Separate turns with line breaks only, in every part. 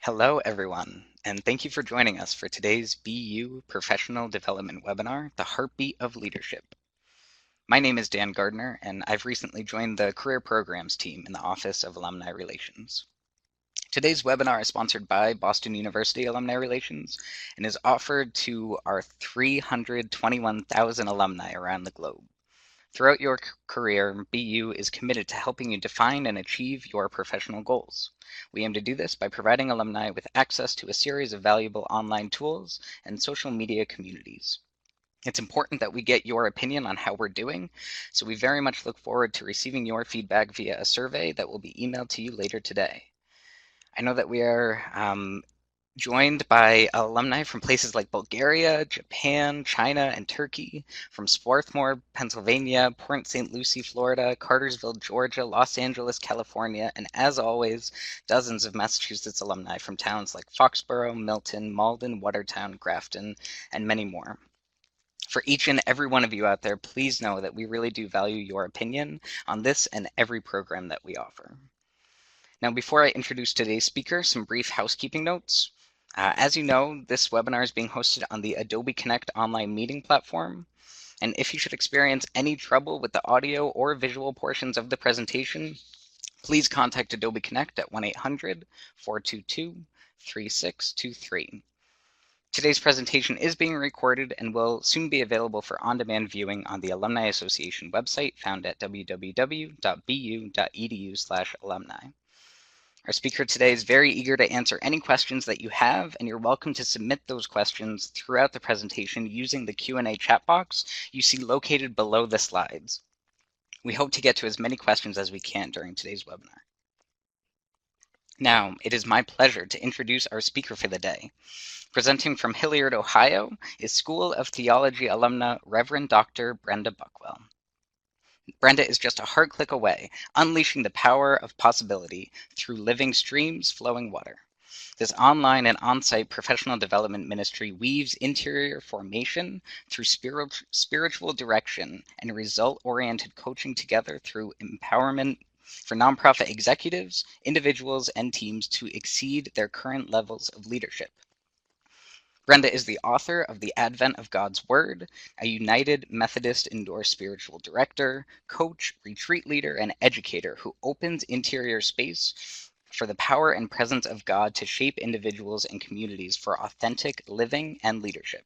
Hello, everyone, and thank you for joining us for today's BU Professional Development webinar, The Heartbeat of Leadership. My name is Dan Gardner, and I've recently joined the Career Programs team in the Office of Alumni Relations. Today's webinar is sponsored by Boston University Alumni Relations and is offered to our 321,000 alumni around the globe. Throughout your career, BU is committed to helping you define and achieve your professional goals. We aim to do this by providing alumni with access to a series of valuable online tools and social media communities. It's important that we get your opinion on how we're doing, so we very much look forward to receiving your feedback via a survey that will be emailed to you later today. I know that we are joined by alumni from places like Bulgaria, Japan, China, and Turkey, from Swarthmore, Pennsylvania, Port St. Lucie, Florida, Cartersville, Georgia, Los Angeles, California, and as always, dozens of Massachusetts alumni from towns like Foxborough, Milton, Malden, Watertown, Grafton, and many more. For each and every one of you out there, please know that we really do value your opinion on this and every program that we offer. Now, before I introduce today's speaker, some brief housekeeping notes. As you know, this webinar is being hosted on the Adobe Connect online meeting platform. And if you should experience any trouble with the audio or visual portions of the presentation, please contact Adobe Connect at 1-800-422-3623. Today's presentation is being recorded and will soon be available for on-demand viewing on the Alumni Association website found at www.bu.edu/alumni. Our speaker today is very eager to answer any questions that you have, and you're welcome to submit those questions throughout the presentation using the Q&A chat box you see located below the slides. We hope to get to as many questions as we can during today's webinar. Now, it is my pleasure to introduce our speaker for the day. Presenting from Hilliard, Ohio, is School of Theology alumna Reverend Dr. Brenda Buckwell. Brenda is just a heart click away, unleashing the power of possibility through living streams flowing water. This online and on-site professional development ministry weaves interior formation through spiritual direction and result-oriented coaching together through empowerment for nonprofit executives, individuals, and teams to exceed their current levels of leadership. Brenda is the author of The Advent of God's Word, a United Methodist indoor spiritual director, coach, retreat leader, and educator who opens interior space for the power and presence of God to shape individuals and communities for authentic living and leadership.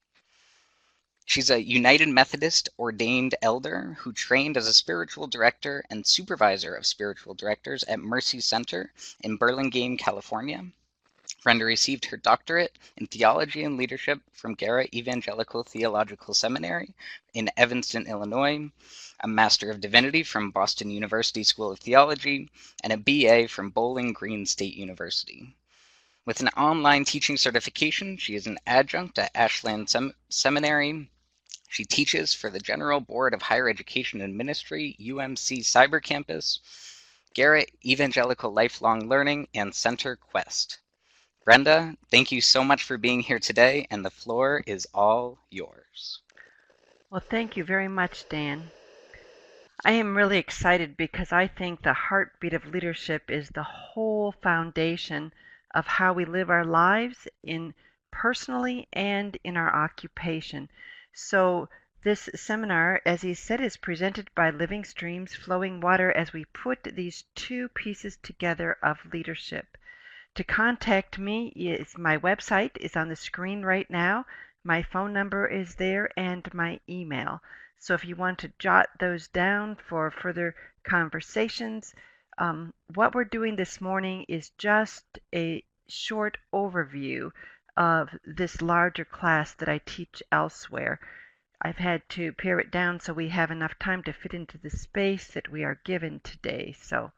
She's a United Methodist ordained elder who trained as a spiritual director and supervisor of spiritual directors at Mercy Center in Burlingame, California. Brenda received her doctorate in theology and leadership from Garrett Evangelical Theological Seminary in Evanston, Illinois, a Master of Divinity from Boston University School of Theology, and a BA from Bowling Green State University. With an online teaching certification, she is an adjunct at Ashland Seminary. She teaches for the General Board of Higher Education and Ministry, UMC Cyber Campus, Garrett Evangelical Lifelong Learning, and Center Quest. Brenda, thank you so much for being here today, and the floor is all yours.
Well, thank you very much, Dan. I am really excited because I think the heartbeat of leadership is the whole foundation of how we live our lives in personally and in our occupation. So this seminar, as he said, is presented by Living Streams Flowing Water as we put these two pieces together of leadership. To contact me, my website is on the screen right now. My phone number is there and my email. So if you want to jot those down for further conversations, what we're doing this morning is just a short overview of this larger class that I teach elsewhere. I've had to pare it down so we have enough time to fit into the space that we are given today. So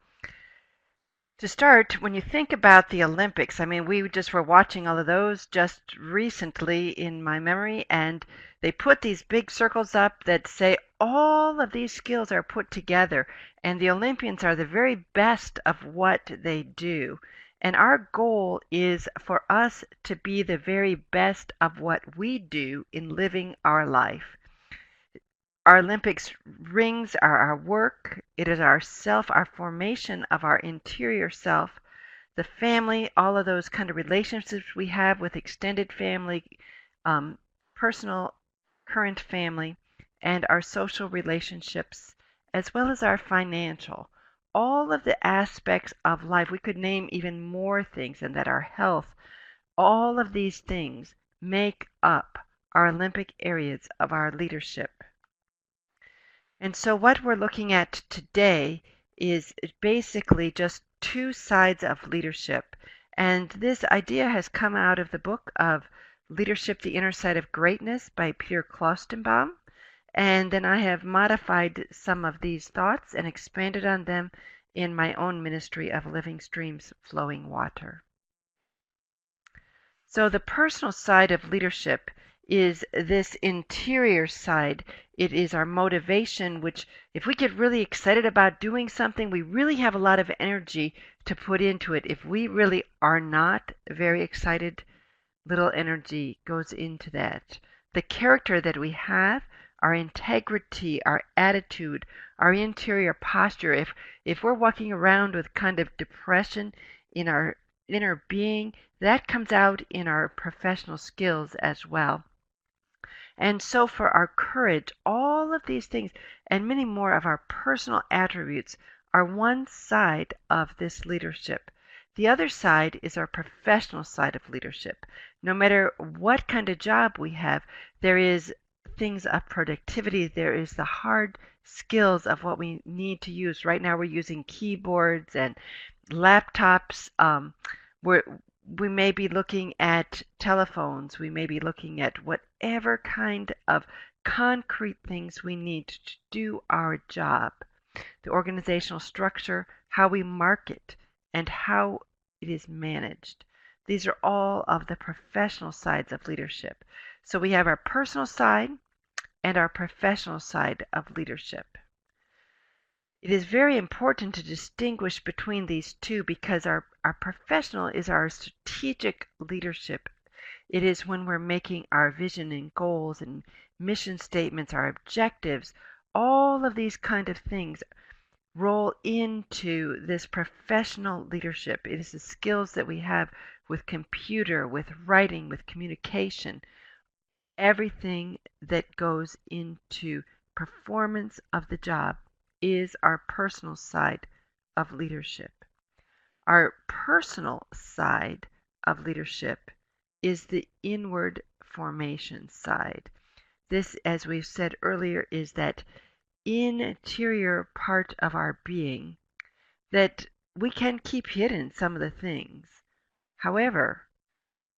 to start, when you think about the Olympics, I mean, we just were watching all of those just recently in my memory, and they put these big circles up that say all of these skills are put together, and the Olympians are the very best of what they do. And our goal is for us to be the very best of what we do in living our life. Our Olympics rings are our work. It is our self, our formation of our interior self the family, all of those kind of relationships we have with extended family, um, personal, current family, and our social relationships, as well as our financial. All of the aspects of life, we could name even more things, and that our health, all of these things make up our Olympic areas of our leadership. And so what we're looking at today is basically just two sides of leadership. And this idea has come out of the book of Leadership, the Inner Side of Greatness by Peter Klostenbaum. And then I have modified some of these thoughts and expanded on them in my own ministry of Living Streams, Flowing Water. So the personal side of leadership is this interior side. It is our motivation, which if we get really excited about doing something, we really have a lot of energy to put into it. If we really are not very excited, little energy goes into that. The character that we have, our integrity, our attitude, our interior posture, if we're walking around with kind of depression in our inner being, that comes out in our professional skills as well. And so for our courage, all of these things and many more of our personal attributes are one side of this leadership. The other side is our professional side of leadership. No matter what kind of job we have, there is things of productivity, there is the hard skills of what we need to use. Right now we're using keyboards and laptops. We may be looking at telephones. We may be looking at whatever kind of concrete things we need to do our job. The organizational structure, how we market, and how it is managed. These are all of the professional sides of leadership. So we have our personal side and our professional side of leadership. It is very important to distinguish between these two because our professional is our strategic leadership. It is when we're making our vision and goals and mission statements, our objectives, all of these kind of things roll into this professional leadership. It is the skills that we have with computer, with writing, with communication, everything that goes into performance of the job is our personal side of leadership. Our personal side of leadership is the inward formation side. This, as we've said earlier, is that interior part of our being that we can keep hidden some of the things. However,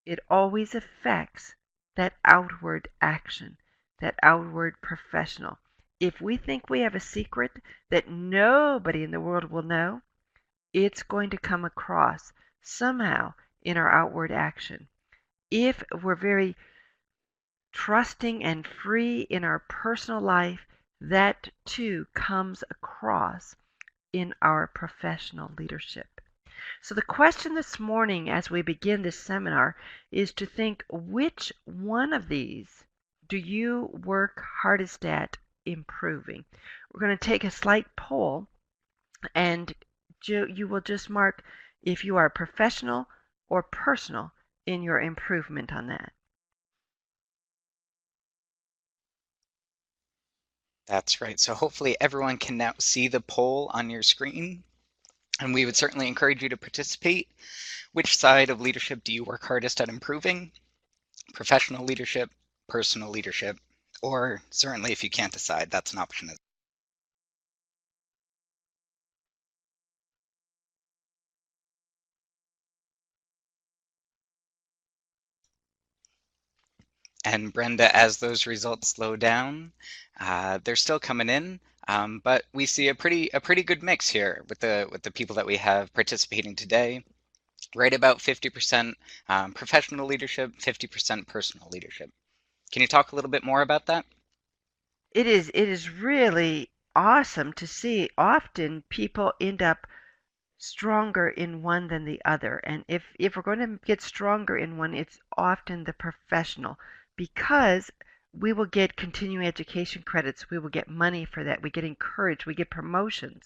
it always affects that outward action, that outward professional. If we think we have a secret that nobody in the world will know, it's going to come across somehow in our outward action. If we're very trusting and free in our personal life, that too comes across in our professional leadership. So the question this morning as we begin this seminar is to think, which one of these do you work hardest at improving? We're going to take a slight poll, and you will just mark if you are professional or personal in your improvement on that.
That's right. So hopefully everyone can now see the poll on your screen, and we would certainly encourage you to participate. Which side of leadership do you work hardest at improving? Professional leadership, personal leadership, or certainly if you can't decide, that's an option. And Brenda, as those results slow down, they're still coming in, but we see a pretty good mix here with the people that we have participating today. Right about 50% professional leadership, 50% personal leadership. Can you talk a little bit more about that?
It is really awesome to see. Often people end up stronger in one than the other. And if we're going to get stronger in one, it's often the professional because we will get continuing education credits. We will get money for that. We get encouraged. We get promotions.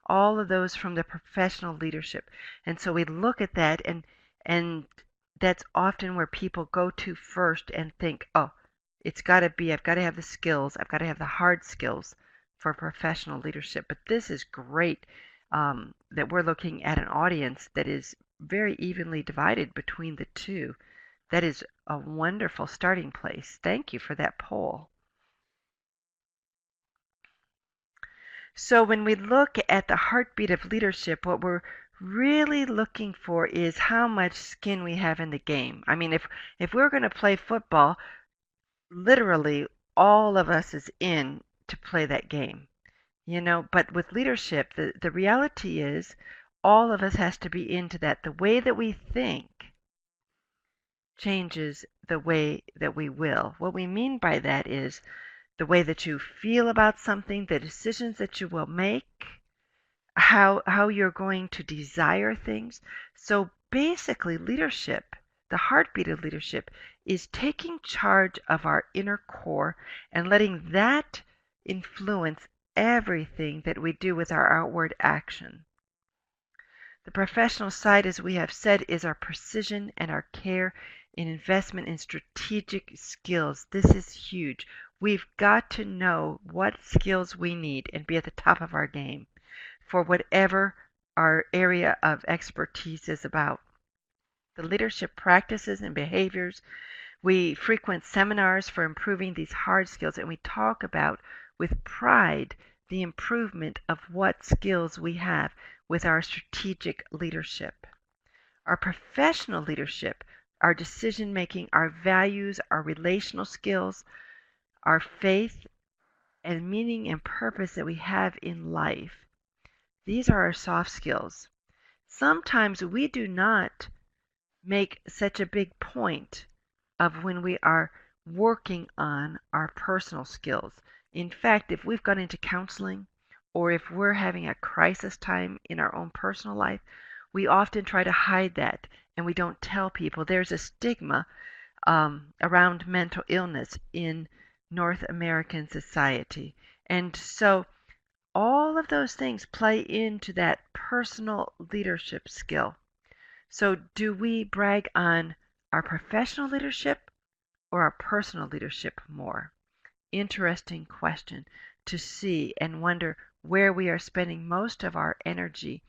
all of those from the professional leadership. And so we look at that, and that's often where people go to first and think, oh, it's got to be, I've got to have the skills, I've got to have the hard skills for professional leadership. But this is great that we're looking at an audience that is very evenly divided between the two. That is a wonderful starting place. Thank you for that poll. So when we look at the heartbeat of leadership, what we're really looking for is how much skin we have in the game. I mean, if we're going to play football, literally all of us is in to play that game. But with leadership, the reality is all of us has to be into that. The way that we think changes the way that we will. What we mean by that is the way that you feel about something, the decisions that you will make, how you're going to desire things. So basically, leadership, the heartbeat of leadership, is taking charge of our inner core and letting that influence everything that we do with our outward action. The professional side, as we have said, is our precision and our care in investment in strategic skills. This is huge. We've got to know what skills we need and be at the top of our game for whatever our area of expertise is about. The leadership practices and behaviors, we frequent seminars for improving these hard skills, and we talk about with pride the improvement of what skills we have with our strategic leadership. Our professional leadership, our decision making, our values, our relational skills, our faith, and meaning and purpose that we have in life. These are our soft skills. Sometimes we do not make such a big point of when we are working on our personal skills. In fact, if we've gone into counseling or if we're having a crisis time in our own personal life, we often try to hide that and we don't tell people. There's a stigma around mental illness in North American society. And so all of those things play into that personal leadership skill. So do we brag on our professional leadership or our personal leadership more? Interesting question to see and wonder where we are spending most of our energy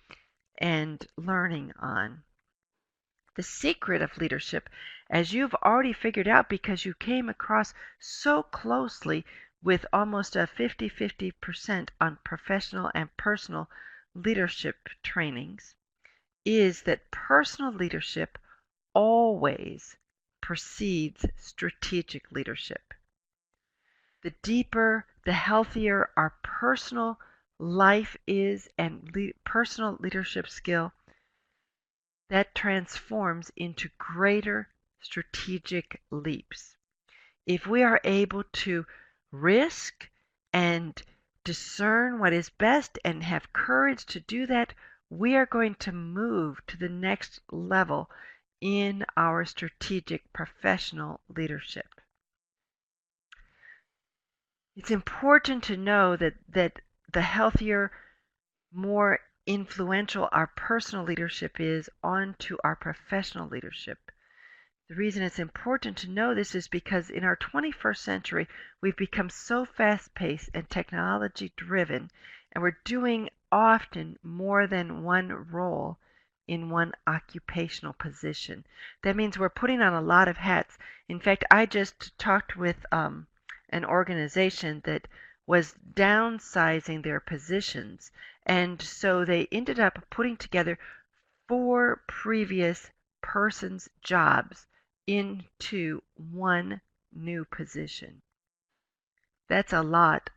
and learning on. The secret of leadership, as you've already figured out because you came across so closely with almost a 50-50% on professional and personal leadership trainings, is that personal leadership always precedes strategic leadership. The deeper, the healthier our personal life is and personal leadership skill, that transforms into greater strategic leaps. If we are able to risk and discern what is best and have courage to do that, we are going to move to the next level in our strategic professional leadership. It's important to know that the healthier, more influential our personal leadership is onto our professional leadership. The reason it's important to know this is because in our 21st century, we've become so fast-paced and technology-driven, and we're doing often more than one role in one occupational position. That means we're putting on a lot of hats. In fact, I just talked with an organization that was downsizing their positions, and so they ended up putting together 4 previous persons' jobs into one new position. That's a lot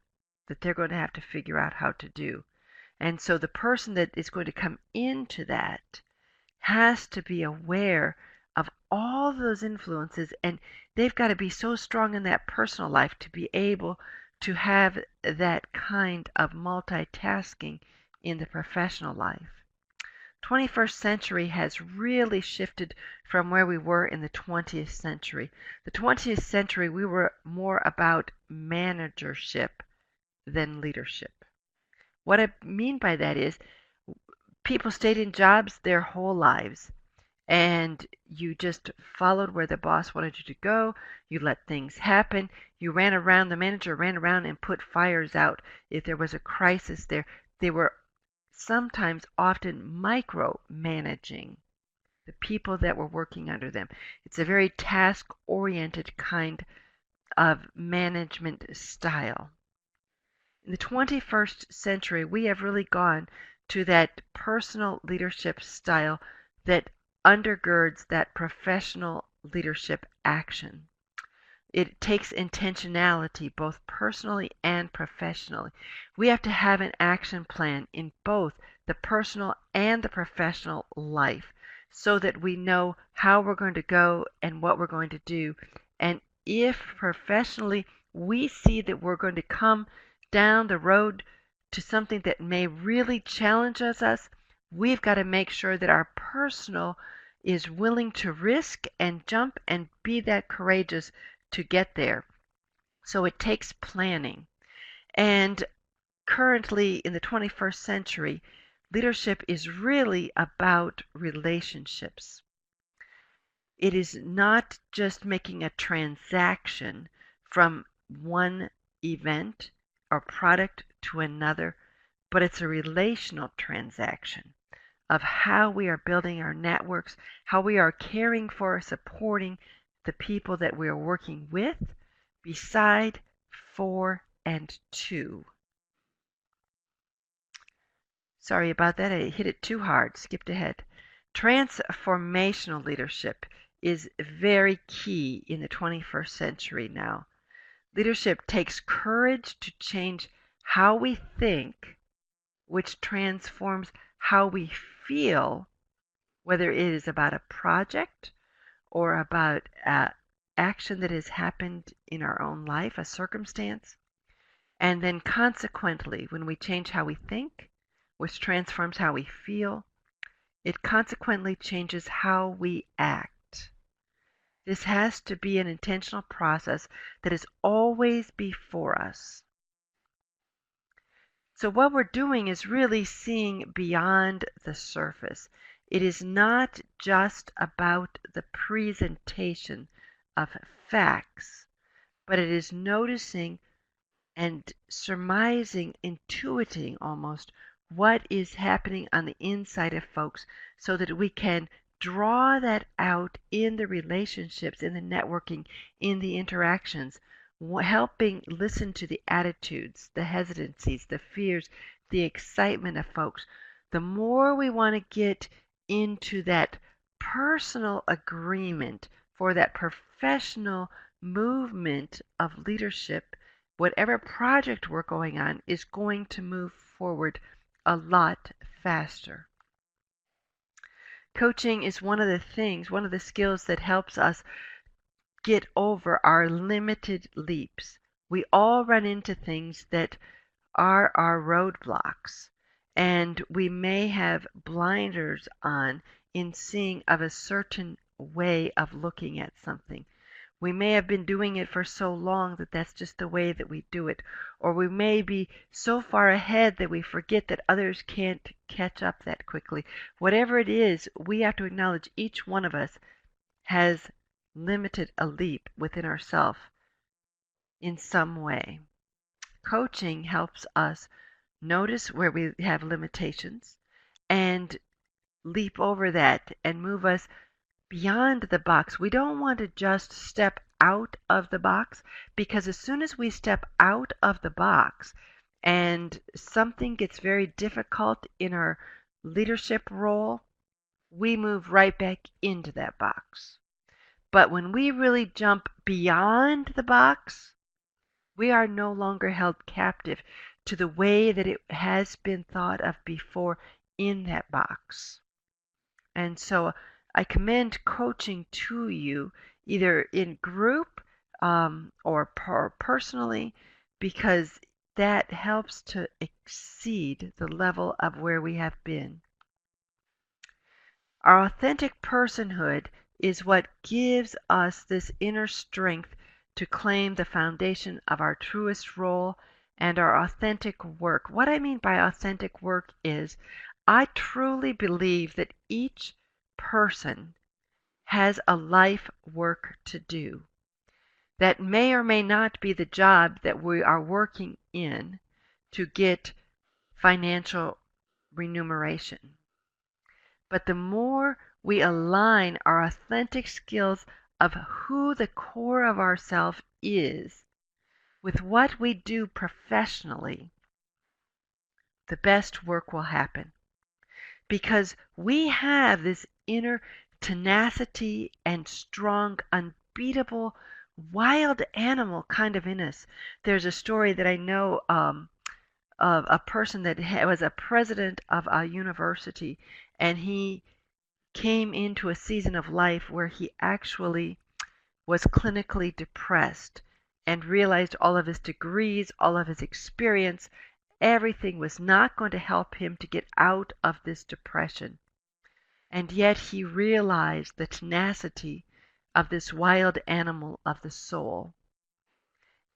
that they're going to have to figure out how to do. And so the person that is going to come into that has to be aware of all those influences, and they've got to be so strong in that personal life to be able to have that kind of multitasking in the professional life. 21st century has really shifted from where we were in the 20th century. The 20th century, we were more about managership than leadership. What I mean by that is people stayed in jobs their whole lives, and you just followed where the boss wanted you to go. You let things happen. You ran around, the manager ran around and put fires out if there was a crisis there. They were sometimes often micromanaging the people that were working under them. It's a very task-oriented kind of management style. In the 21st century, we have really gone to that personal leadership style that undergirds that professional leadership action. It takes intentionality, both personally and professionally. We have to have an action plan in both the personal and the professional life so that we know how we're going to go and what we're going to do. And if professionally we see that we're going to come down the road to something that may really challenge us, we've got to make sure that our personal is willing to risk and jump and be that courageous to get there. So it takes planning. And currently in the 21st century, leadership is really about relationships. It is not just making a transaction from one event or product to another, but it's a relational transaction of how we are building our networks, how we are caring for, supporting the people that we are working with, beside, for, and to. Sorry about that, I hit it too hard, skipped ahead. Transformational leadership is very key in the 21st century now. Leadership takes courage to change how we think, which transforms how we feel, whether it is about a project or about action that has happened in our own life, a circumstance. And then consequently, when we change how we think, which transforms how we feel, it consequently changes how we act. This has to be an intentional process that is always before us. So what we're doing is really seeing beyond the surface. It is not just about the presentation of facts, but it is noticing and surmising, intuiting almost, what is happening on the inside of folks so that we can draw that out in the relationships, in the networking, in the interactions, helping listen to the attitudes, the hesitancies, the fears, the excitement of folks. The more we want to get into that personal agreement for that professional movement of leadership, whatever project we're going on is going to move forward a lot faster. Coaching is one of the skills that helps us get over our limited leaps. We all run into things that are our roadblocks, and we may have blinders on in seeing of a certain way of looking at something. We may have been doing it for so long that that's just the way that we do it. Or we may be so far ahead that we forget that others can't catch up that quickly. Whatever it is, we have to acknowledge each one of us has limited a leap within ourselves in some way. Coaching helps us notice where we have limitations and leap over that and move us beyond the box. We don't want to just step out of the box, because as soon as we step out of the box and something gets very difficult in our leadership role, we move right back into that box. But when we really jump beyond the box, we are no longer held captive to the way that it has been thought of before in that box. And so I commend coaching to you, either in group or personally, because that helps to exceed the level of where we have been. Our authentic personhood is what gives us this inner strength to claim the foundation of our truest role and our authentic work. What I mean by authentic work is I truly believe that each person has a life work to do that may or may not be the job that we are working in to get financial remuneration. But the more we align our authentic skills of who the core of ourself is with what we do professionally, the best work will happen. Because we have this inner tenacity and strong, unbeatable, wild animal kind of in us. There's a story that I know of a person that was a president of a university, and he came into a season of life where he actually was clinically depressed and realized all of his degrees, all of his experience, everything was not going to help him to get out of this depression. And yet he realized the tenacity of this wild animal of the soul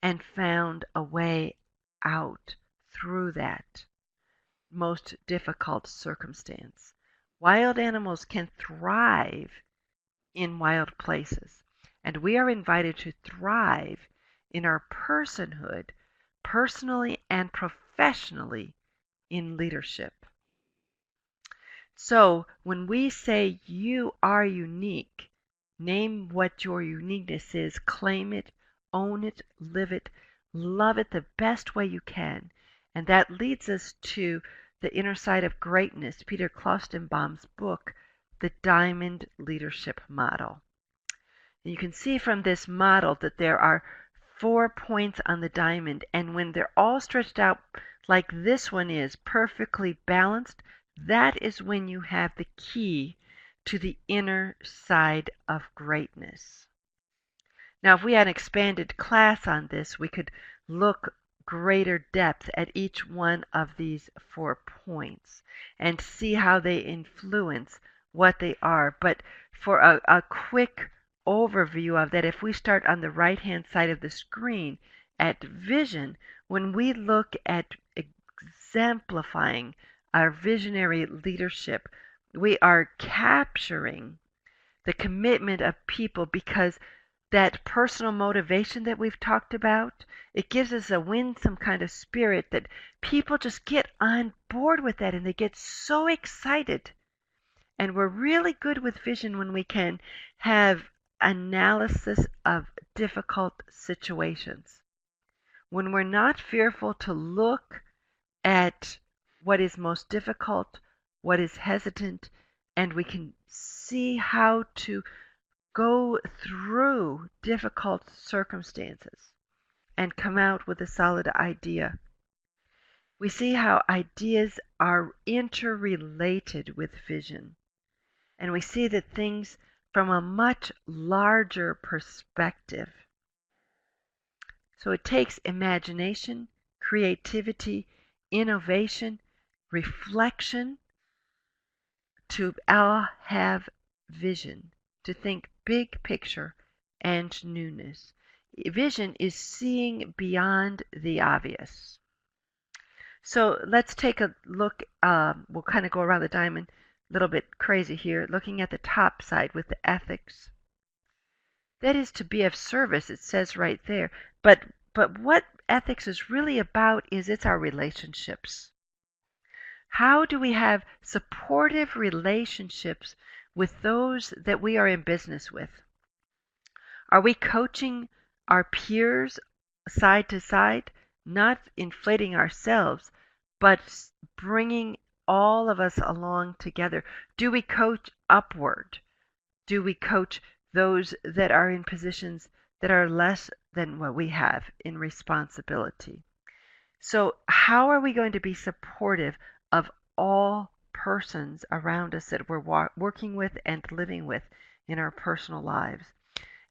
and found a way out through that most difficult circumstance. Wild animals can thrive in wild places, and we are invited to thrive in our personhood, personally and professionally, in leadership. So when we say you are unique, name what your uniqueness is, claim it, own it, live it, love it the best way you can. And that leads us to the inner side of greatness, Peter Klostenbaum's book, The Diamond Leadership Model. And you can see from this model that there are 4 points on the diamond, and when they're all stretched out like this one is, perfectly balanced, that is when you have the key to the inner side of greatness. Now, if we had an expanded class on this, we could look greater depth at each one of these 4 points and see how they influence what they are. But for a quick overview of that, if we start on the right-hand side of the screen at vision, when we look at exemplifying our visionary leadership, we are capturing the commitment of people because that personal motivation that we've talked about, it gives us a winsome kind of spirit that people just get on board with that and they get so excited. And we're really good with vision when we can have analysis of difficult situations. When we're not fearful to look at what is most difficult, what is hesitant, and we can see how to go through difficult circumstances and come out with a solid idea. We see how ideas are interrelated with vision, and we see that things from a much larger perspective. So it takes imagination, creativity, innovation, reflection to all have vision, to think big picture and newness. Vision is seeing beyond the obvious. So let's take a look. We'll kind of go around the diamond a little bit crazy here, looking at the top side with the ethics. That is to be of service, it says right there. But what ethics is really about is it's our relationships. How do we have supportive relationships with those that we are in business with? Are we coaching our peers side to side, not inflating ourselves, but bringing all of us along together? Do we coach upward? Do we coach those that are in positions that are less than what we have in responsibility? So how are we going to be supportive of all persons around us that we're working with and living with in our personal lives?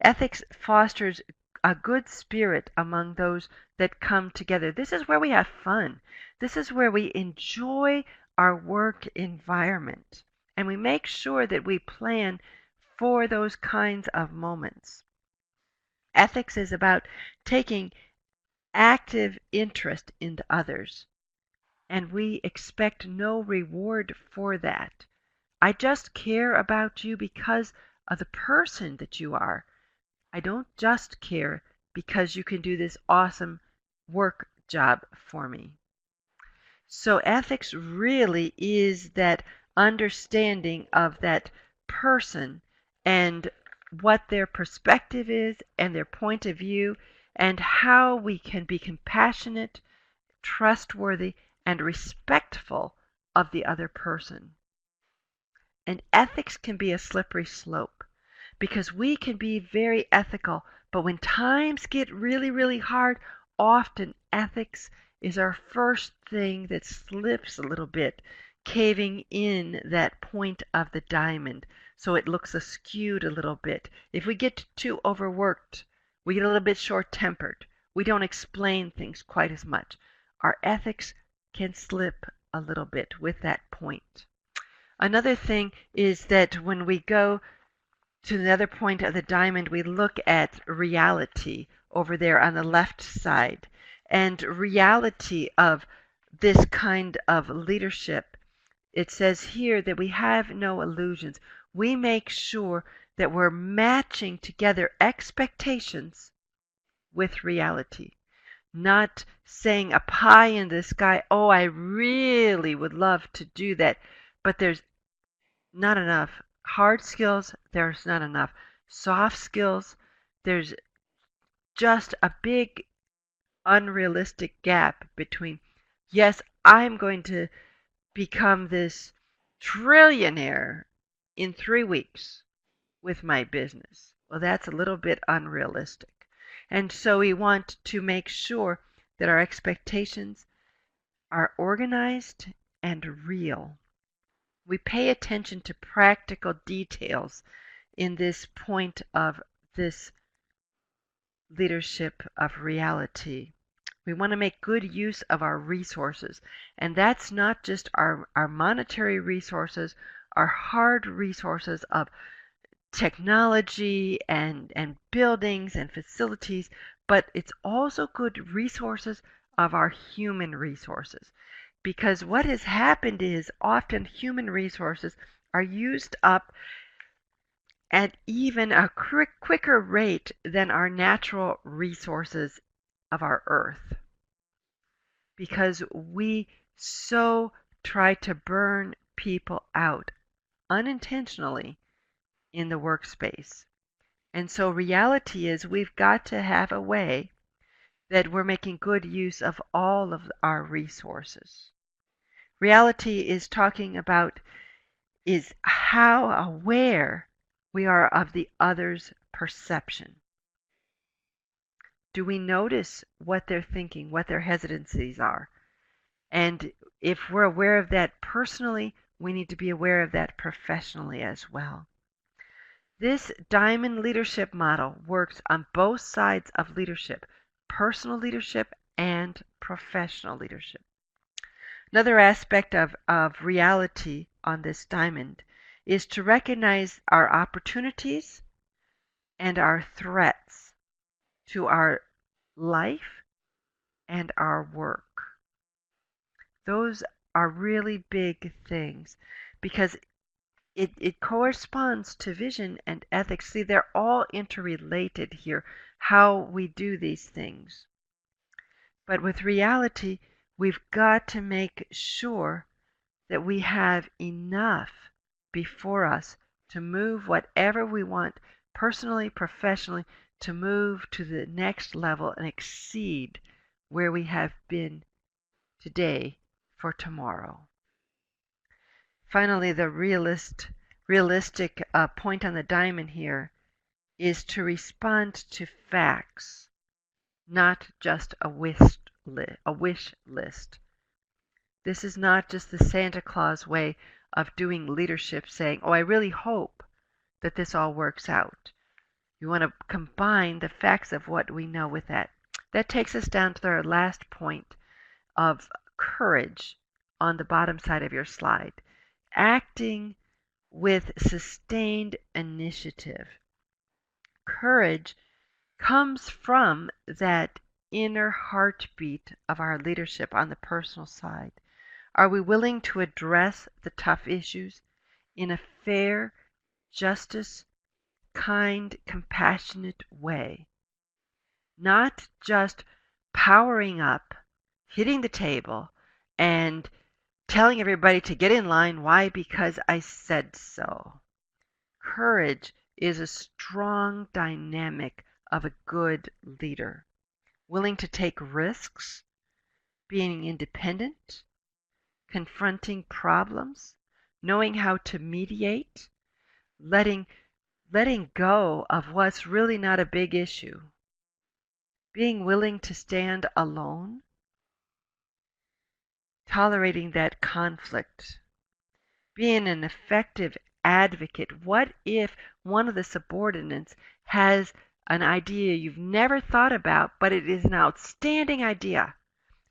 Ethics fosters a good spirit among those that come together. This is where we have fun. This is where we enjoy our work environment. And we make sure that we plan for those kinds of moments. Ethics is about taking active interest in others, and we expect no reward for that. I just care about you because of the person that you are. I don't just care because you can do this awesome work job for me. So ethics really is that understanding of that person and what their perspective is and their point of view and how we can be compassionate, trustworthy, and respectful of the other person. And ethics can be a slippery slope because we can be very ethical, but when times get really, really hard, often ethics is our first thing that slips a little bit, caving in that point of the diamond so it looks askewed a little bit. If we get too overworked, we get a little bit short-tempered. We don't explain things quite as much. Our ethics can slip a little bit with that point. Another thing is that when we go to the other point of the diamond, we look at reality over there on the left side. And reality of this kind of leadership, it says here that we have no illusions. We make sure that we're matching together expectations with reality. Not saying a pie in the sky, oh, I really would love to do that, but there's not enough hard skills, there's not enough soft skills, there's just a big unrealistic gap between, yes, I'm going to become this trillionaire in 3 weeks with my business. Well, that's a little bit unrealistic. And so we want to make sure that our expectations are organized and real. We pay attention to practical details in this point of this leadership of reality. We want to make good use of our resources, and that's not just our monetary resources, our hard resources of technology and buildings and facilities, but it's also good resources of our human resources. Because what has happened is often human resources are used up at even a quicker rate than our natural resources of our earth. Because we so try to burn people out unintentionally in the workspace. And so reality is we've got to have a way that we're making good use of all of our resources. Reality is talking about is how aware we are of the other's perception. Do we notice what they're thinking, what their hesitancies are? And if we're aware of that personally, we need to be aware of that professionally as well. This diamond leadership model works on both sides of leadership, personal leadership and professional leadership. Another aspect of reality on this diamond is to recognize our opportunities and our threats to our life and our work. Those are really big things because it corresponds to vision and ethics. See, they're all interrelated here, how we do these things. But with reality, we've got to make sure that we have enough before us to move whatever we want, personally, professionally, to move to the next level and exceed where we have been today for tomorrow. Finally, the realistic point on the diamond here is to respond to facts, not just a wish list. This is not just the Santa Claus way of doing leadership, saying, oh, I really hope that this all works out. You want to combine the facts of what we know with that. That takes us down to our last point of courage on the bottom side of your slide. Acting with sustained initiative. Courage comes from that inner heartbeat of our leadership on the personal side? Are we willing to address the tough issues in a fair, justice, kind, compassionate way? Not just powering up, hitting the table, and telling everybody to get in line. Why? Because I said so. Courage is a strong dynamic of a good leader, willing to take risks, being independent, confronting problems, knowing how to mediate, letting letting go of what's really not a big issue, being willing to stand alone, tolerating that conflict, being an effective advocate. What if one of the subordinates has an idea you've never thought about, but it is an outstanding idea?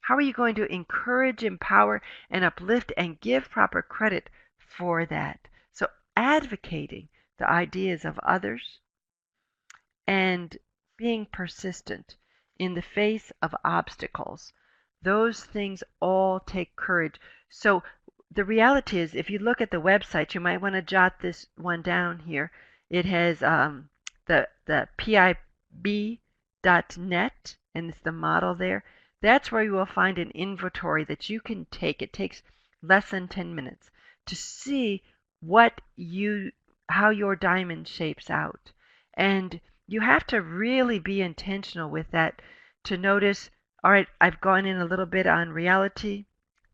How are you going to encourage, empower, and uplift and give proper credit for that? So, advocating the ideas of others and being persistent in the face of obstacles. Those things all take courage. So the reality is, if you look at the website, you might want to jot this one down here. It has the PIB.net, and it's the model there. That's where you will find an inventory that you can take. It takes less than 10 minutes to see how your diamond shapes out. And you have to really be intentional with that to notice, all right, I've gone in a little bit on reality.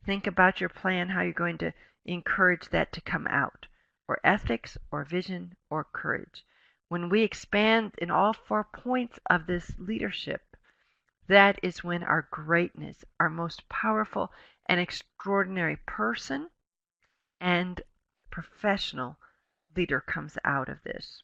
Think about your plan, how you're going to encourage that to come out, or ethics, or vision, or courage. When we expand in all 4 points of this leadership, that is when our greatness, our most powerful and extraordinary person and professional leader comes out of this.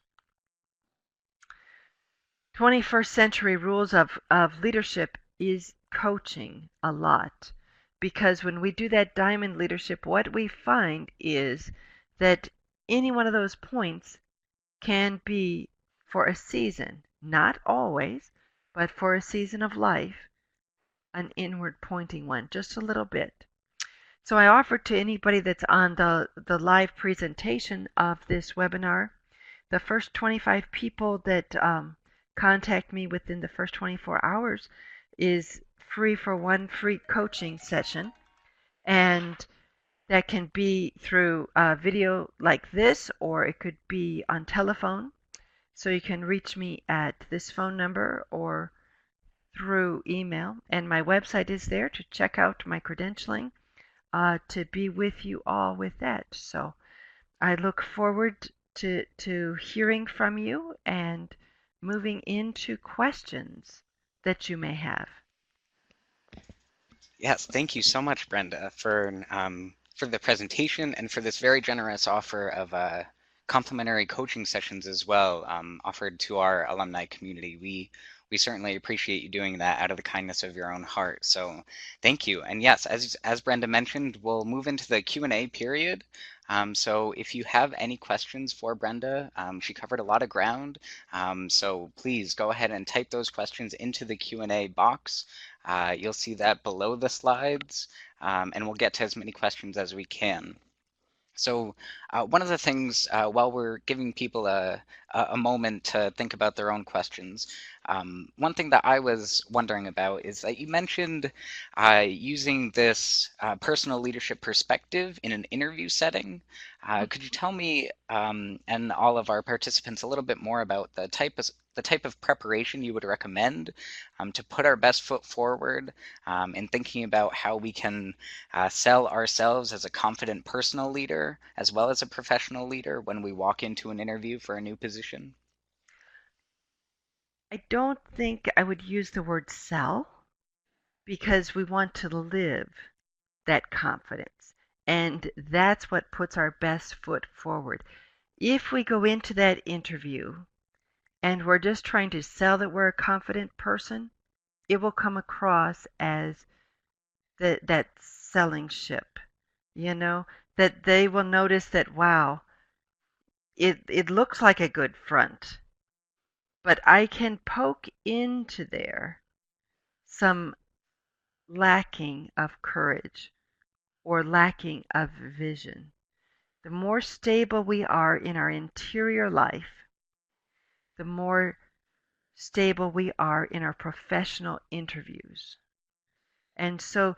21st century rules of leadership is coaching a lot, because when we do that diamond leadership, what we find is that any one of those points can be for a season, not always, but for a season of life, an inward pointing one, just a little bit. So I offer to anybody that's on the live presentation of this webinar, the first 25 people that contact me within the first 24 hours is free for one free coaching session. And that can be through a video like this, or it could be on telephone. So you can reach me at this phone number or through email. And my website is there to check out my credentialing to be with you all with that. So I look forward to hearing from you and moving into questions that you may have.
Yes, thank you so much, Brenda, for the presentation and for this very generous offer of complimentary coaching sessions as well, offered to our alumni community. We certainly appreciate you doing that out of the kindness of your own heart. So thank you. And yes, as Brenda mentioned, we'll move into the Q&A period. So if you have any questions for Brenda, she covered a lot of ground. So please go ahead and type those questions into the Q&A box. You'll see that below the slides, and we'll get to as many questions as we can. So one of the things, while we're giving people a moment to think about their own questions, one thing that I was wondering about is that you mentioned using this personal leadership perspective in an interview setting. Could you tell me and all of our participants a little bit more about the type of preparation you would recommend to put our best foot forward in thinking about how we can sell ourselves as a confident personal leader as well as a professional leader when we walk into an interview for a new position?
I don't think I would use the word sell, because we want to live that confidence. And that's what puts our best foot forward. If we go into that interview and we're just trying to sell that we're a confident person, it will come across as that selling ship, that they will notice that, wow, it looks like a good front, but I can poke into there some lacking of courage or lacking of vision. The more stable we are in our interior life, the more stable we are in our professional interviews. And so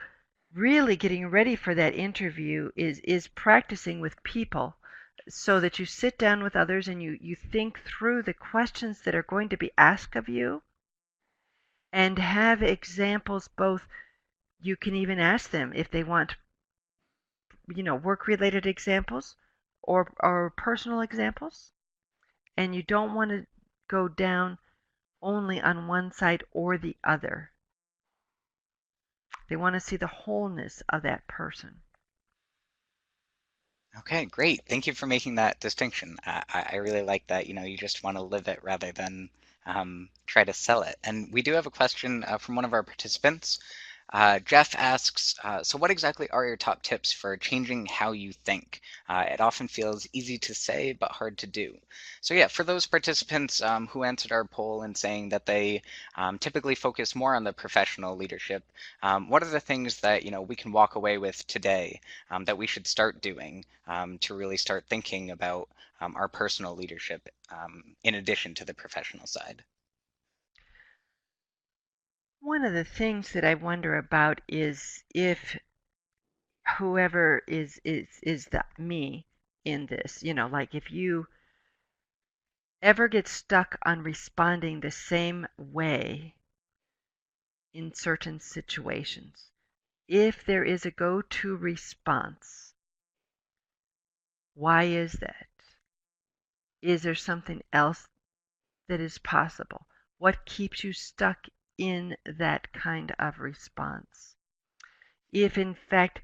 really getting ready for that interview is practicing with people so that you sit down with others and you think through the questions that are going to be asked of you and have examples both. You can even ask them if they want, work related examples or personal examples, and you don't want to go down only on one side or the other. They want to see the wholeness of that person.
Okay, great. Thank you for making that distinction. I really like that. You just want to live it rather than try to sell it. And we do have a question from one of our participants. Jeff asks, so what exactly are your top tips for changing how you think? It often feels easy to say, but hard to do. So yeah, for those participants who answered our poll and saying that they typically focus more on the professional leadership, what are the things that we can walk away with today that we should start doing to really start thinking about our personal leadership in addition to the professional side?
One of the things that I wonder about is if whoever is the me in this, like if you ever get stuck on responding the same way in certain situations, if there is a go-to response, why is that? Is there something else that is possible? What keeps you stuck in that kind of response? If in fact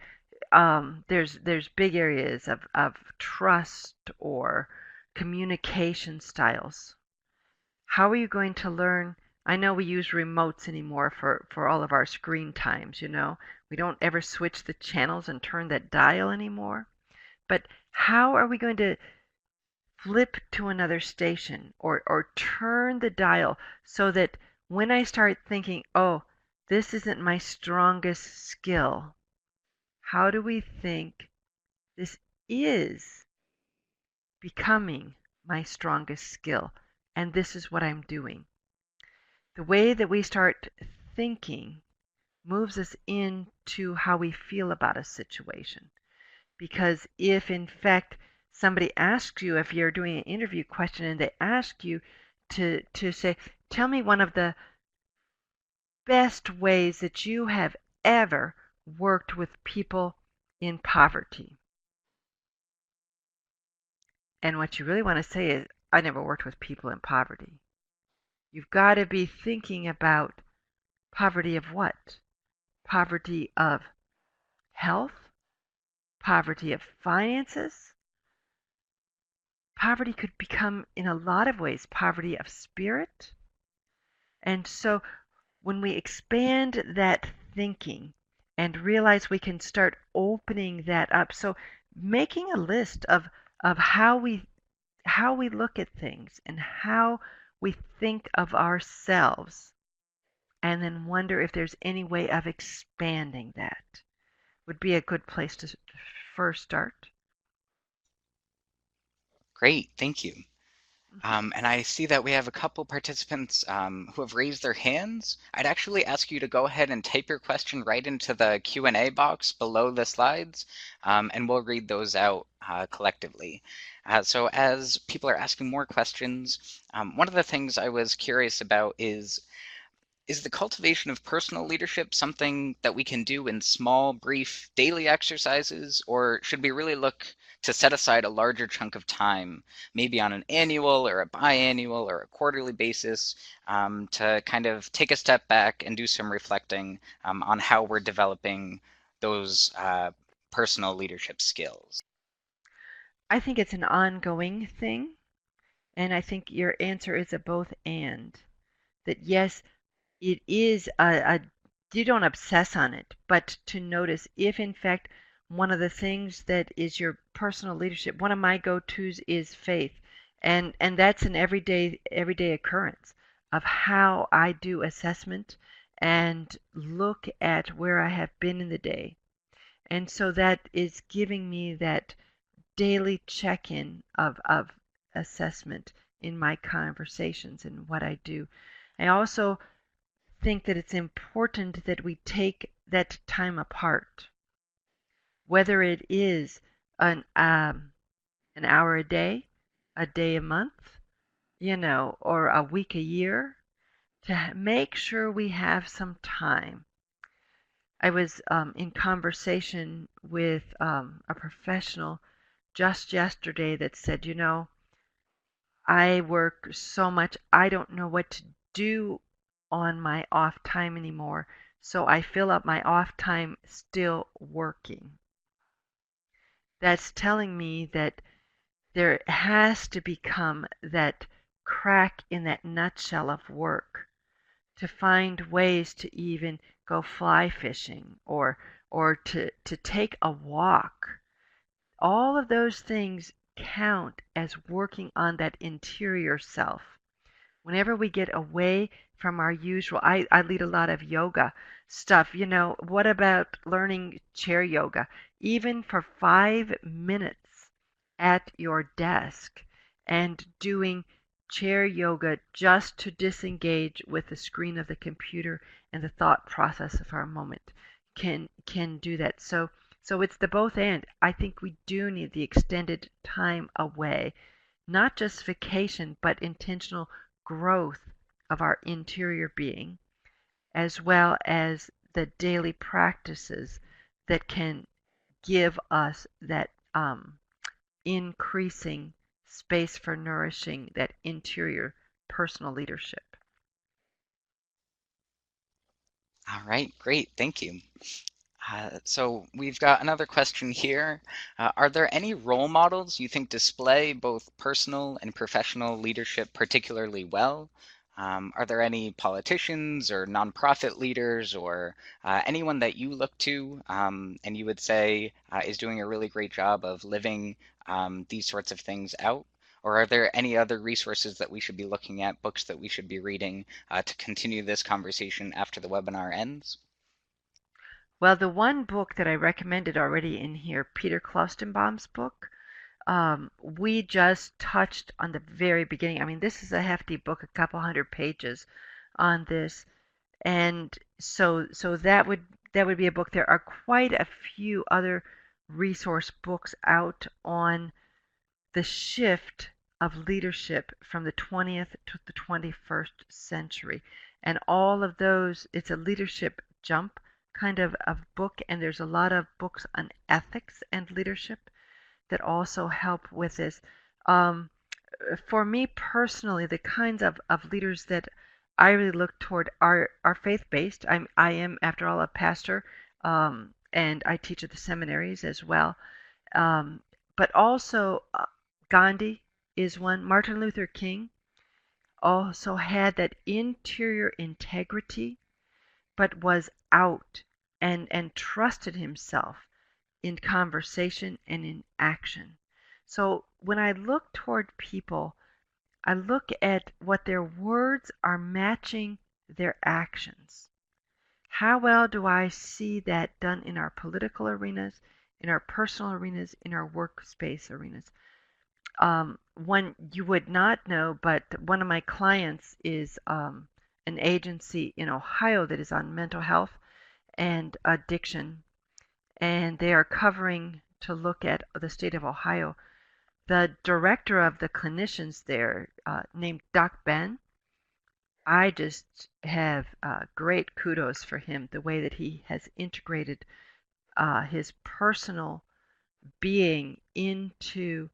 there's big areas of trust or communication styles. How are you going to learn? I know we use remotes anymore for all of our screen times, We don't ever switch the channels and turn that dial anymore. But how are we going to flip to another station or turn the dial so that when I start thinking, oh, this isn't my strongest skill, how do we think this is becoming my strongest skill? And this is what I'm doing. The way that we start thinking moves us into how we feel about a situation. Because if, in fact, somebody asks you, if you're doing an interview question and they ask you to say, tell me one of the best ways that you have ever worked with people in poverty. And what you really want to say is, I never worked with people in poverty. You've got to be thinking about poverty of what? Poverty of health? Poverty of finances? Poverty could become, in a lot of ways, poverty of spirit. And so when we expand that thinking and realize we can start opening that up, so making a list of how we look at things and how we think of ourselves, and then wonder if there's any way of expanding that would be a good place to first start.
Great, thank you.
Mhm.
And I see that we have a couple participants who have raised their hands. I'd actually ask you to go ahead and type your question right into the Q&A box below the slides, and we'll read those out collectively. So as people are asking more questions, one of the things I was curious about is the cultivation of personal leadership something that we can do in small, brief daily exercises, or should we really look to set aside a larger chunk of time, maybe on an annual or a biannual or a quarterly basis, to kind of take a step back and do some reflecting on how we're developing those personal leadership skills?
I think it's an ongoing thing, and I think your answer is a both and. That yes, it is you don't obsess on it, but to notice if in fact one of the things that is your personal leadership, one of my go-tos is faith. And that's an everyday occurrence of how I do assessment and look at where I have been in the day. And so that is giving me that daily check-in of assessment in my conversations and what I do. I also think that it's important that we take that time apart, whether it is an hour a day a month, or a week a year, to make sure we have some time. I was in conversation with a professional just yesterday that said, I work so much, I don't know what to do on my off time anymore. So I fill up my off time still working. That's telling me that there has to become that crack in that nutshell of work to find ways to even go fly fishing or to take a walk. All of those things count as working on that interior self. Whenever we get away from our usual, I lead a lot of yoga stuff. What about learning chair yoga? Even for 5 minutes at your desk and doing chair yoga just to disengage with the screen of the computer and the thought process for a moment can do that. So it's the both and. I think we do need the extended time away, not just vacation, but intentional growth of our interior being, as well as the daily practices that can give us that increasing space for nourishing that interior personal leadership.
All right, great. Thank you. So we've got another question here. Are there any role models you think display both personal and professional leadership particularly well? Are there any politicians or nonprofit leaders or anyone that you look to and you would say is doing a really great job of living these sorts of things out? Or are there any other resources that we should be looking at, books that we should be reading to continue this conversation after the webinar ends?
Well, the one book that I recommended already in here, Peter Klostenbaum's book, we just touched on the very beginning. I mean, this is a hefty book, a couple hundred pages on this, and so that would be a book. There are quite a few other resource books out on the shift of leadership from the 20th to the 21st century. And all of those, it's a leadership jump kind of book, and there's a lot of books on ethics and leadership that also help with this. Um, for me personally, the kinds of leaders that I really look toward are faith-based. I am, after all, a pastor, and I teach at the seminaries as well. Um, but also, Gandhi is one. Martin Luther King also had that interior integrity, but was out and trusted himself in conversation and in action. So when I look toward people, I look at what their words are matching their actions. How well do I see that done in our political arenas, in our personal arenas, in our workspace arenas? One you would not know, but one of my clients is an agency in Ohio that is on mental health and addiction, and they are covering to look at the state of Ohio. The director of the clinicians there, named Doc Ben, I just have great kudos for him, the way that he has integrated his personal being into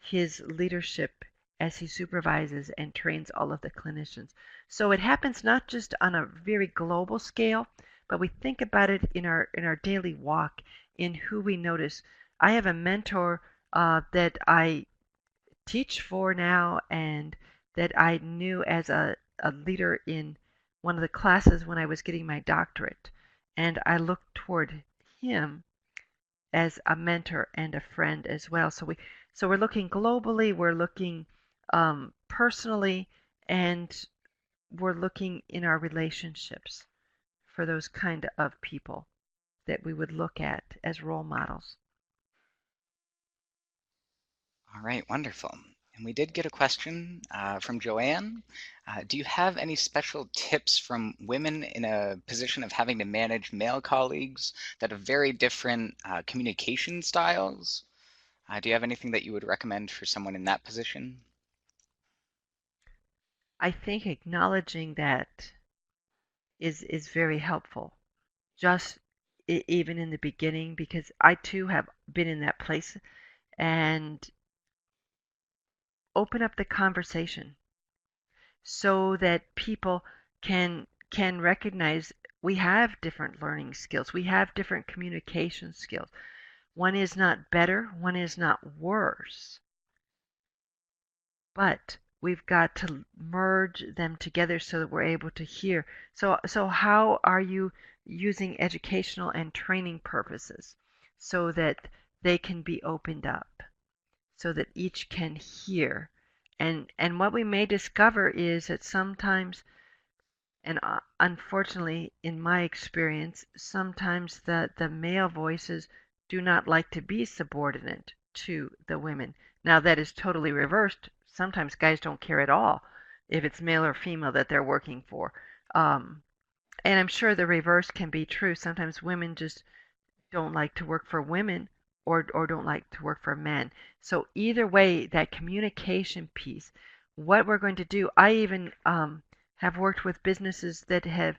his leadership as he supervises and trains all of the clinicians. So it happens not just on a very global scale, but we think about it in our daily walk, in who we notice. I have a mentor that I teach for now, and that I knew as a leader in one of the classes when I was getting my doctorate. And I looked toward him as a mentor and a friend as well. So we're looking globally, we're looking personally, and we're looking in our relationships for those kind of people that we would look at as role models.
All right, wonderful. And we did get a question from Joanne. Do you have any special tips from women in a position of having to manage male colleagues that have very different communication styles? Do you have anything that you would recommend for someone in that position?
I think acknowledging that is very helpful. Just even in the beginning, because I too have been in that place, and open up the conversation so that people can recognize we have different learning skills. We have different communication skills. One is not better, one is not worse, but we've got to merge them together so that we're able to hear. So how are you using educational and training purposes so that they can be opened up, so that each can hear? And what we may discover is that sometimes, and unfortunately, in my experience, sometimes the male voices do not like to be subordinate to the women. Now, that is totally reversed. Sometimes guys don't care at all if it's male or female that they're working for. Um, and I'm sure the reverse can be true. Sometimes women just don't like to work for women or don't like to work for men. So either way, that communication piece, what we're going to do, I even have worked with businesses that have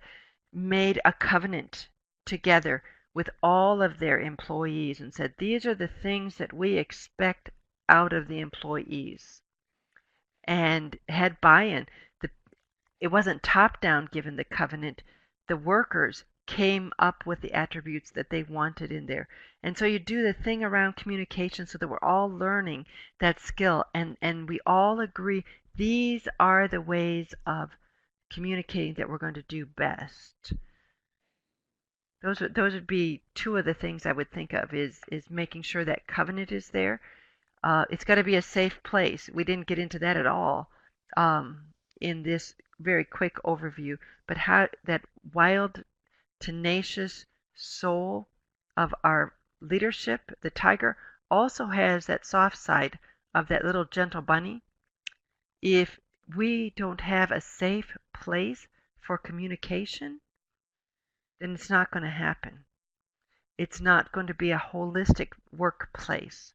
made a covenant together with all of their employees and said, these are the things that we expect out of the employees, and had buy-in. The It wasn't top down given the covenant. The workers came up with the attributes that they wanted in there. And so you do the thing around communication so that we're all learning that skill, and we all agree these are the ways of communicating that we're going to do best. Those would be two of the things I would think of is making sure that covenant is there. It's got to be a safe place. We didn't get into that at all in this very quick overview, but how that wild, tenacious soul of our leadership, the tiger, also has that soft side of that little gentle bunny. If we don't have a safe place for communication, then it's not going to happen. It's not going to be a holistic workplace.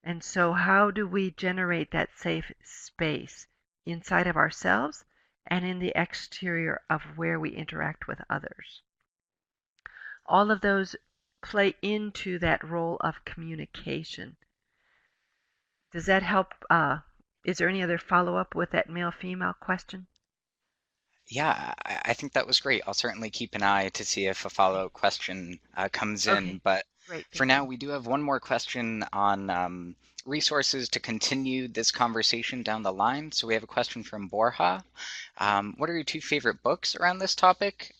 And so, how do we generate that safe space inside of ourselves and in the exterior of where we interact with others? All of those play into that role of communication. Does that help? Is there any other follow up with that male female question?
Yeah, I think that was great. I'll certainly keep an eye to see if a
Okay.
follow-up question comes in.
Okay.
But
Great.
for
Thank
now,
you.
we do have one more question on resources to continue this conversation down the line. So we have a question from Borja. What are your two favorite books around this topic?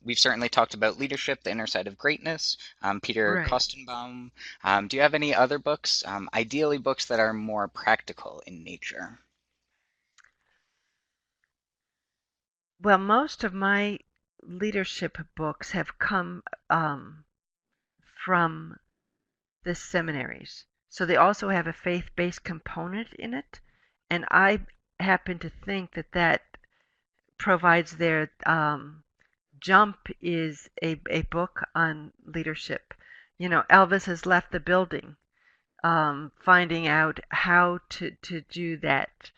We've certainly talked about leadership, the inner side of greatness, Peter
Right.
Kostenbaum. Do you have any other books, ideally books that are more practical in nature?
Well, most of my leadership books have come from the seminaries. So they also have a faith-based component in it, and I happen to think that that provides their Jump is a book on leadership. You know, Elvis has left the building, finding out how to do that.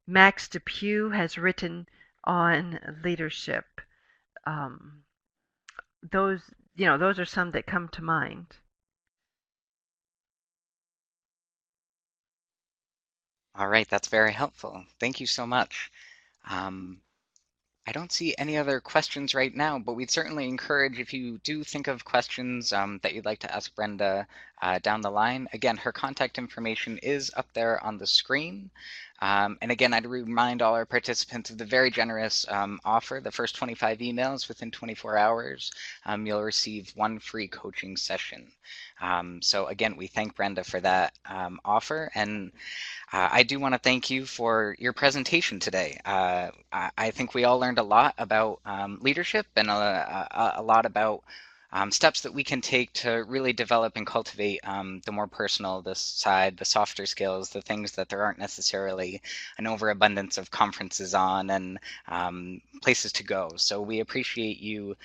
Max Depew has written on leadership. Um, those are some that come to mind.
All right, that's very helpful. Thank you so much. Um, I don't see any other questions right now, but we'd certainly encourage if you do think of questions that you'd like to ask Brenda, down the line. Again, her contact information is up there on the screen. And again, I'd remind all our participants of the very generous offer. The first 25 emails within 24 hours, you'll receive one free coaching session. So again, we thank Brenda for that offer. And I do want to thank you for your presentation today. I think we all learned a lot about leadership and a lot about steps that we can take to really develop and cultivate the more personal, the side, the softer skills, the things that there aren't necessarily an overabundance of conferences on and places to go. So we appreciate you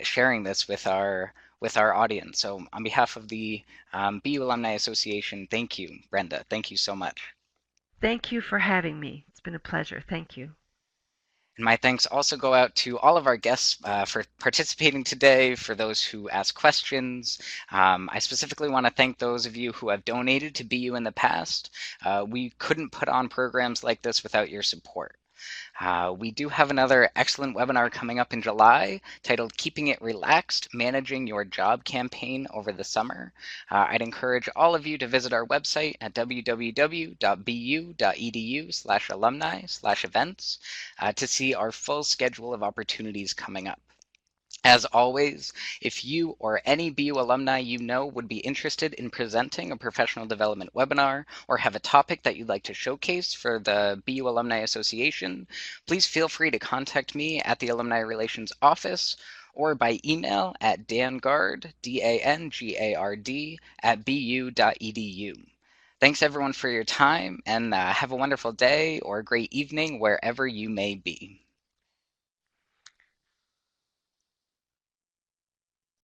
sharing this with our audience. So on behalf of the BU Alumni Association, thank you, Brenda. Thank you so much.
Thank you for having me. It's been a pleasure. Thank you.
And my thanks also go out to all of our guests for participating today, for those who ask questions. I specifically want to thank those of you who have donated to BU in the past. We couldn't put on programs like this without your support. We do have another excellent webinar coming up in July titled Keeping It Relaxed, Managing Your Job Campaign Over the Summer. I'd encourage all of you to visit our website at www.bu.edu/alumni/events to see our full schedule of opportunities coming up. As always, if you or any BU alumni you know would be interested in presenting a professional development webinar or have a topic that you'd like to showcase for the BU Alumni Association, please feel free to contact me at the Alumni Relations Office or by email at dangard, DANGARD, @bu.edu. Thanks everyone for your time and have a wonderful day or a great evening wherever you may be.